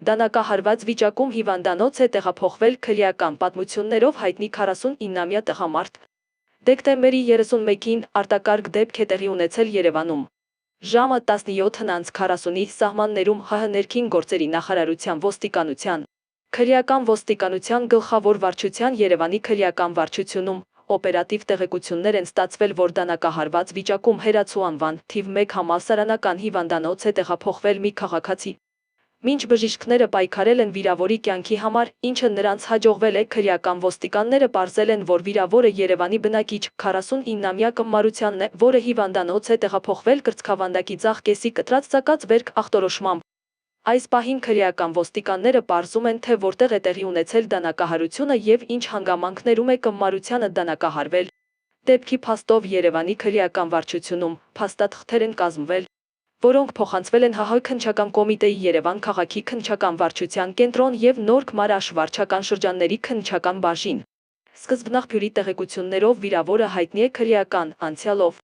Դանակահարված վիճակում հիվանդանոց է տեղափոխվել քրեական պատմություններով հայտնի 49-ամյա տղամարդ։ Դեկտեմբերի 31-ին արտակարգ դեպք է տեղի ունեցել Երևանում։ Ժամը 17:40-ի սահմաններում ՀՀ ներքին գործերի նախարարության ոստիկանության, քրեական ոստիկանության գլխավոր վարչության Երևանի քրեական վարչությունում օպերատիվ տեղեկություններ են ստացվել, որ դանակահարված վիճակում Հերացու անվան թիվ 1 համալսարանական հիվանդանոց է տեղափոխվել մի քաղաքացի։ Մինչ բժիշկները պայքարել են վիրավորի կյանքի համար, ինչը նրանց հաջողվել է, քրեական ոստիկանները պարզել են, որ վիրավորը Երևանի բնակիչ 49-ամյա կմարությանն է, որը հիվանդանոց է տեղափոխվել կրծքավանդակի ձախ կեսի կտրած ծակած վերք ախտորոշմամբ։ Այս պահին քրեական ոստիկանները պարզում են, թե որտեղ է տեղի ունեցել դանակահարությունը եւ ինչ հանգամանքներում է կմարությանը դանակահարվել։ Դեպքի փաստով Երևանի քրեական վարչությունում փաստաթղթեր են կազմվել, որոնք փոխանցվել են ՀՀ քննչական կոմիտեի Երևան քաղաքի քննչական վարչության կենտրոն եւ Նոր Գմարաշ վարչական շրջանների քննչական բաժին։ Սկզբնաղբյուրի տեղեկություններով վիրավորը հայտնի է քրեական անցյալով։